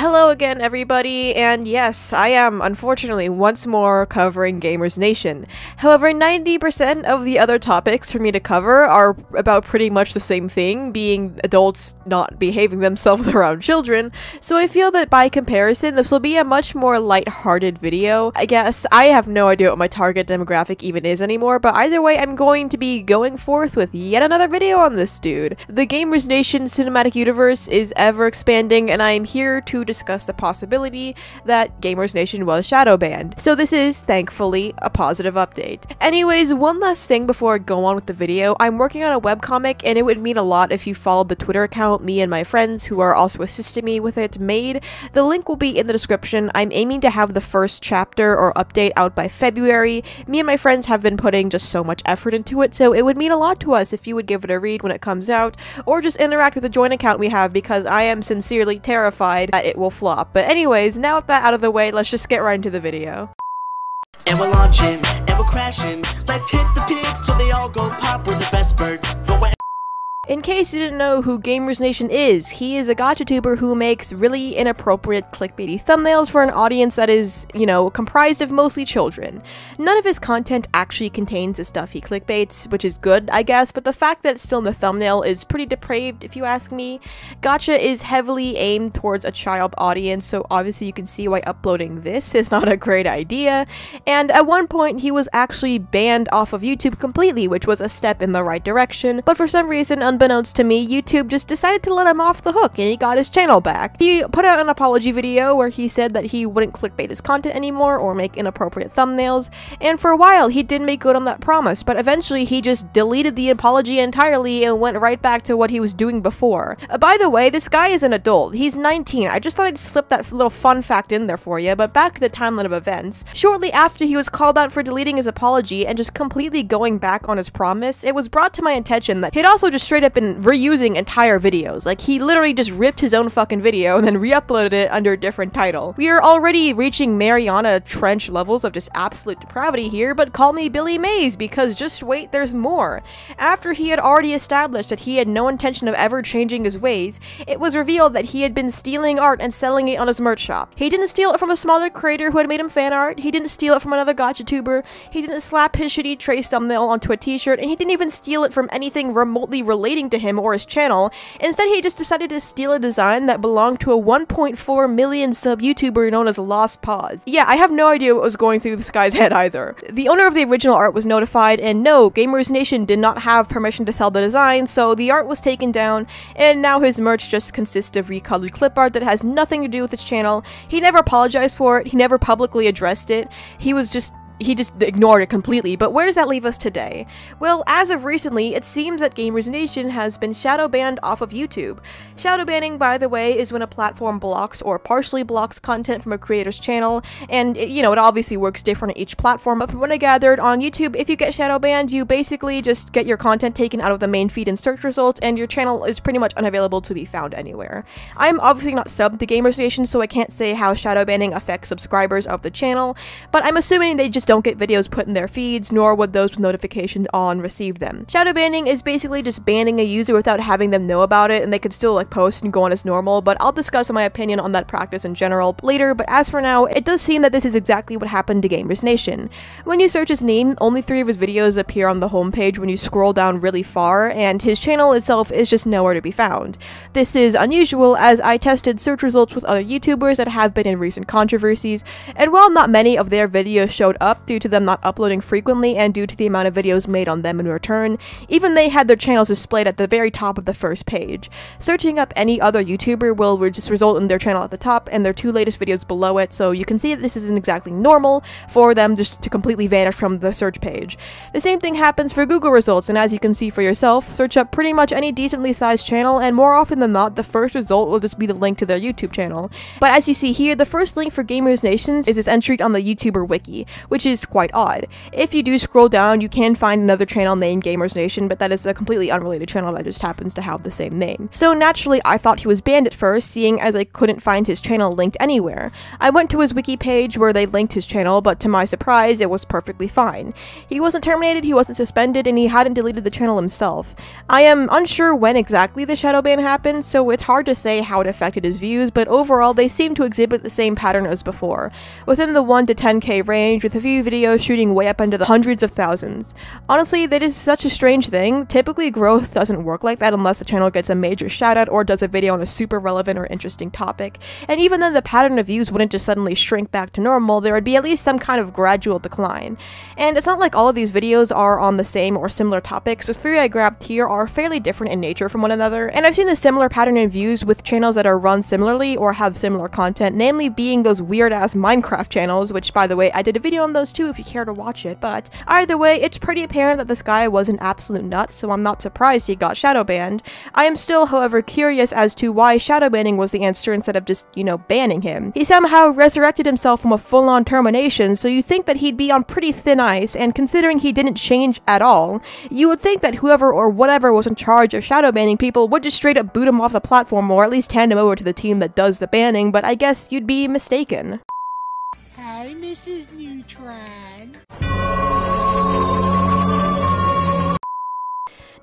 Hello again, everybody, and yes, I am, unfortunately, once more covering Gamers Nation. However, 90% of the other topics for me to cover are about pretty much the same thing, being adults not behaving themselves around children, so I feel that by comparison, this will be a much more light-hearted video. I guess I have no idea what my target demographic even is anymore, but either way, I'm going to be going forth with yet another video on this dude. The Gamers Nation cinematic universe is ever expanding, and I am here to discuss the possibility that Gamers Nation was Shadowbanned. So this is, thankfully, a positive update. Anyways, one last thing before I go on with the video. I'm working on a webcomic, and it would mean a lot if you followed the Twitter account me and my friends, who are also assisting me with it, made. The link will be in the description. I'm aiming to have the first chapter or update out by February. Me and my friends have been putting just so much effort into it, so it would mean a lot to us if you would give it a read when it comes out, or just interact with the joint account we have, because I am sincerely terrified that it will flop. But anyways, now with that out of the way, let's just get right into the video. And we're launching, and we're crashing. Let's hit the pigs till they all go pop. We're the best birds. In case you didn't know who Gamers Nation is, he is a gotcha-tuber who makes really inappropriate clickbaity thumbnails for an audience that is, you know, comprised of mostly children. None of his content actually contains the stuff he clickbaits, which is good, I guess, but the fact that it's still in the thumbnail is pretty depraved, if you ask me. Gotcha is heavily aimed towards a child audience, so obviously you can see why uploading this is not a great idea, and at one point he was actually banned off of YouTube completely, which was a step in the right direction, but for some reason, unbeknownst to me, YouTube just decided to let him off the hook and he got his channel back. He put out an apology video where he said that he wouldn't clickbait his content anymore or make inappropriate thumbnails, and for a while he did make good on that promise, but eventually he just deleted the apology entirely and went right back to what he was doing before. By the way, this guy is an adult. He's 19. I just thought I'd slip that little fun fact in there for you, but back to the timeline of events. Shortly after he was called out for deleting his apology and just completely going back on his promise, it was brought to my attention that he'd also just straight up been reusing entire videos. Like, he literally just ripped his own fucking video and then re-uploaded it under a different title. We are already reaching Mariana Trench levels of just absolute depravity here, but call me Billy Mays, because just wait, there's more. After he had already established that he had no intention of ever changing his ways, it was revealed that he had been stealing art and selling it on his merch shop. He didn't steal it from a smaller creator who had made him fan art, he didn't steal it from another gotcha tuber, he didn't slap his shitty Trace thumbnail onto a t-shirt, and he didn't even steal it from anything remotely relating to him or his channel. Instead, he just decided to steal a design that belonged to a 1.4 million sub YouTuber known as Lost Paws. Yeah, I have no idea what was going through this guy's head either. The owner of the original art was notified, and no, Gamers Nation did not have permission to sell the design, so the art was taken down, and now his merch just consists of recolored clip art that has nothing to do with his channel. He never apologized for it, he never publicly addressed it, he just ignored it completely. But where does that leave us today? Well, as of recently, it seems that Gamers Nation has been shadow banned off of YouTube. Shadow banning, by the way, is when a platform blocks or partially blocks content from a creator's channel, and it obviously works different on each platform, but from what I gathered, on YouTube, if you get shadow banned, you basically just get your content taken out of the main feed and search results, and your channel is pretty much unavailable to be found anywhere. I'm obviously not subbed to Gamers Nation, so I can't say how shadow banning affects subscribers of the channel, but I'm assuming they just don't get videos put in their feeds, nor would those with notifications on receive them. Shadow banning is basically just banning a user without having them know about it, and they could still like post and go on as normal, but I'll discuss my opinion on that practice in general later. But as for now, it does seem that this is exactly what happened to Gamers Nation. When you search his name, only 3 of his videos appear on the homepage when you scroll down really far, and his channel itself is just nowhere to be found. This is unusual, as I tested search results with other YouTubers that have been in recent controversies, and while not many of their videos showed up due to them not uploading frequently and due to the amount of videos made on them in return, even they had their channels displayed at the very top of the first page. Searching up any other YouTuber will just result in their channel at the top and their 2 latest videos below it, so you can see that this isn't exactly normal for them just to completely vanish from the search page. The same thing happens for Google results, and as you can see for yourself, search up pretty much any decently sized channel, and more often than not, the first result will just be the link to their YouTube channel. But as you see here, the first link for Gamers Nation is this entry on the YouTuber wiki, which is is quite odd. If you do scroll down, you can find another channel named Gamers Nation, but that is a completely unrelated channel that just happens to have the same name. So naturally, I thought he was banned at first, seeing as I couldn't find his channel linked anywhere. I went to his wiki page where they linked his channel, but to my surprise, it was perfectly fine. He wasn't terminated, he wasn't suspended, and he hadn't deleted the channel himself. I am unsure when exactly the shadow ban happened, so it's hard to say how it affected his views, but overall they seem to exhibit the same pattern as before, within the 1 to 10k range, with a few videos shooting way up into the hundreds of thousands. Honestly, that is such a strange thing. Typically growth doesn't work like that unless the channel gets a major shoutout or does a video on a super relevant or interesting topic, and even then the pattern of views wouldn't just suddenly shrink back to normal, there would be at least some kind of gradual decline. And it's not like all of these videos are on the same or similar topics, the 3 I grabbed here are fairly different in nature from one another, and I've seen a similar pattern in views with channels that are run similarly or have similar content, namely being those weird-ass Minecraft channels, which by the way, I did a video on those too if you care to watch it, but either way, it's pretty apparent that this guy was an absolute nut, so I'm not surprised he got shadow banned. I am still, however, curious as to why shadow banning was the answer instead of just, you know, banning him. He somehow resurrected himself from a full-on termination, so you think that he'd be on pretty thin ice, and considering he didn't change at all, you would think that whoever or whatever was in charge of shadow banning people would just straight up boot him off the platform or at least hand him over to the team that does the banning, but I guess you'd be mistaken. Hi, Mrs. Neutron.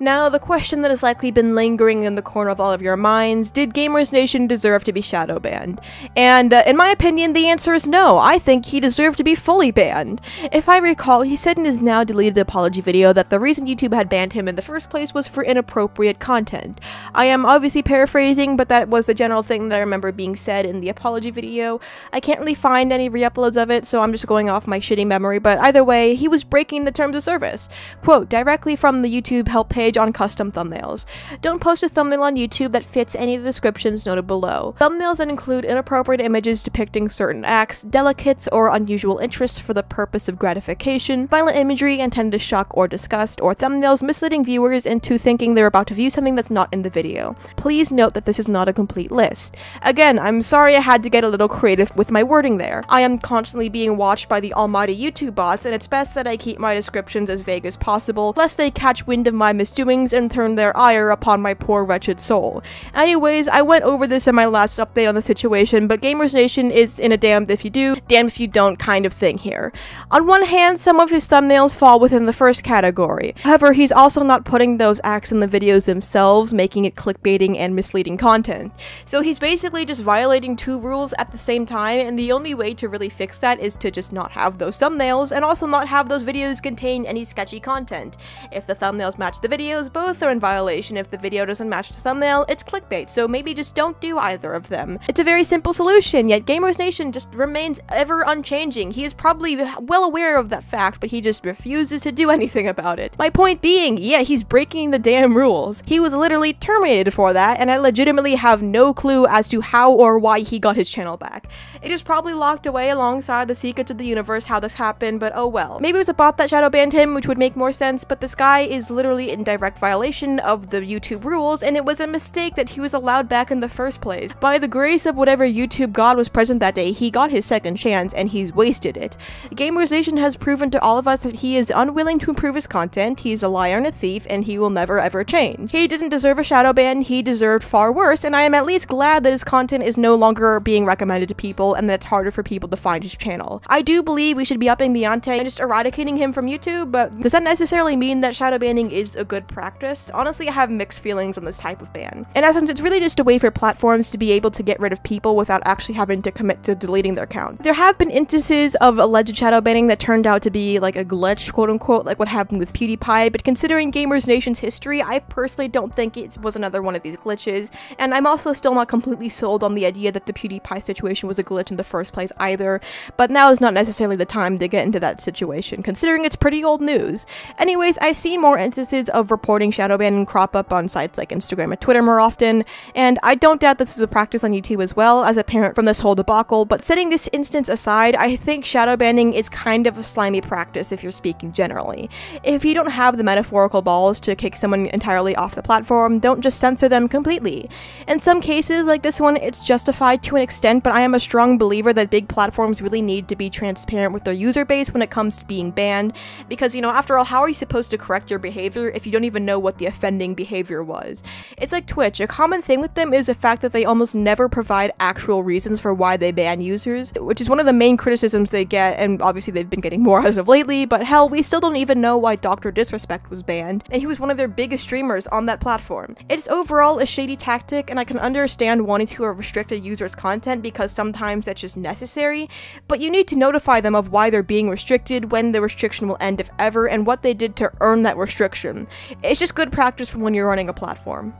Now, the question that has likely been lingering in the corner of all of your minds, did Gamers Nation deserve to be shadow banned? And in my opinion, the answer is no. I think he deserved to be fully banned. If I recall, he said in his now deleted apology video that the reason YouTube had banned him in the first place was for inappropriate content. I am obviously paraphrasing, but that was the general thing that I remember being said in the apology video. I can't really find any re-uploads of it, so I'm just going off my shitty memory, but either way, he was breaking the terms of service. Quote, directly from the YouTube help page on custom thumbnails. Don't post a thumbnail on YouTube that fits any of the descriptions noted below. Thumbnails that include inappropriate images depicting certain acts, delicates, or unusual interests for the purpose of gratification, violent imagery intended to shock or disgust, or thumbnails misleading viewers into thinking they're about to view something that's not in the video. Please note that this is not a complete list. Again, I'm sorry I had to get a little creative with my wording there. I am constantly being watched by the almighty YouTube bots, and it's best that I keep my descriptions as vague as possible, lest they catch wind of my misdoings and turn their ire upon my poor wretched soul. Anyways, I went over this in my last update on the situation, but Gamers Nation is in a damned if you do, damned if you don't kind of thing here. On one hand, some of his thumbnails fall within the first category. However, he's also not putting those acts in the videos themselves, making it clickbaiting and misleading content. So he's basically just violating 2 rules at the same time, and the only way to really fix that is to just not have those thumbnails, and also not have those videos contain any sketchy content. If the thumbnails match the videos, both are in violation. If the video doesn't match the thumbnail, it's clickbait, so maybe just don't do either of them. It's a very simple solution, yet Gamers Nation just remains ever unchanging. He is probably well aware of that fact, but he just refuses to do anything about it. My point being, yeah, he's breaking the damn rules. He was literally terminated for that, and I legitimately have no clue as to how or why he got his channel back. It is probably locked away alongside the secrets of the universe how this happened, but oh well. Maybe it was a bot that shadow banned him, which would make more sense, but this guy is literally in direct violation of the YouTube rules, and it was a mistake that he was allowed back in the first place. By the grace of whatever YouTube god was present that day, he got his second chance, and he's wasted it. Gamers Nation has proven to all of us that he is unwilling to improve his content, he's a liar and a thief, and he will never ever change. He didn't deserve a shadow ban, he deserved far worse, and I am at least glad that his content is no longer being recommended to people, and that it's harder for people to find his channel. I do believe we should be upping the ante and just eradicating him from YouTube, but does that necessarily mean that shadow banning is a good practice? Honestly, I have mixed feelings on this type of ban. In essence, it's really just a way for platforms to be able to get rid of people without actually having to commit to deleting their account. There have been instances of alleged shadow banning that turned out to be like a glitch, quote unquote, like what happened with PewDiePie, but considering Gamers Nation's history, I personally don't think it was another one of these glitches, and I'm also still not completely sold on the idea that the PewDiePie situation was a glitch in the first place either, but now is not necessarily the time to get into that situation, considering it's pretty old news. Anyways, I've seen more instances of of reporting shadowbanning crop up on sites like Instagram and Twitter more often, and I don't doubt this is a practice on YouTube as well, as apparent from this whole debacle, but setting this instance aside, I think shadowbanning is kind of a slimy practice if you're speaking generally. If you don't have the metaphorical balls to kick someone entirely off the platform, don't just censor them completely. In some cases, like this one, it's justified to an extent, but I am a strong believer that big platforms really need to be transparent with their user base when it comes to being banned, because, you know, after all, how are you supposed to correct your behavior if you don't even know what the offending behavior was? It's like Twitch. A common thing with them is the fact that they almost never provide actual reasons for why they ban users, which is one of the main criticisms they get, and obviously they've been getting more as of lately, but hell, we still don't even know why Dr. Disrespect was banned, and he was one of their biggest streamers on that platform. It's overall a shady tactic, and I can understand wanting to restrict a user's content because sometimes that's just necessary, but you need to notify them of why they're being restricted, when the restriction will end if ever, and what they did to earn that restriction. It's just good practice from when you're running a platform.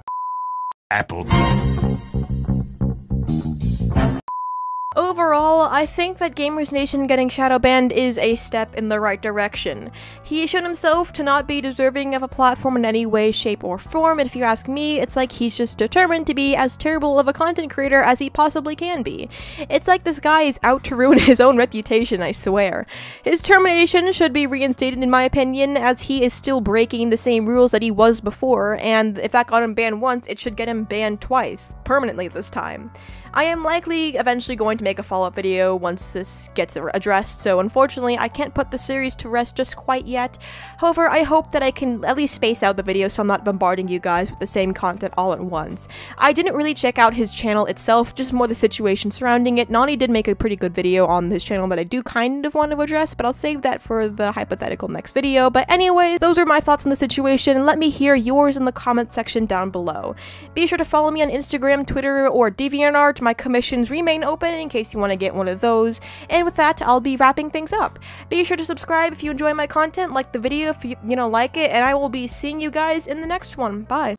Apple. Overall, I think that Gamers Nation getting shadowbanned is a step in the right direction. He showed himself to not be deserving of a platform in any way, shape, or form, and if you ask me, it's like he's just determined to be as terrible of a content creator as he possibly can be. It's like this guy is out to ruin his own reputation, I swear. His termination should be reinstated in my opinion, as he is still breaking the same rules that he was before, and if that got him banned once, it should get him banned twice, permanently this time. I am likely eventually going to make a follow-up video once this gets addressed, so unfortunately I can't put the series to rest just quite yet. However, I hope that I can at least space out the video so I'm not bombarding you guys with the same content all at once. I didn't really check out his channel itself, just more the situation surrounding it. Nani did make a pretty good video on his channel that I do kind of want to address, but I'll save that for the hypothetical next video. But anyways, those are my thoughts on the situation. Let me hear yours in the comment section down below. Be sure to follow me on Instagram, Twitter, or DeviantArt. My commissions remain open in case you want to get one of those, and with that, I'll be wrapping things up. Be sure to subscribe if you enjoy my content, like the video if you like it, and I will be seeing you guys in the next one. Bye.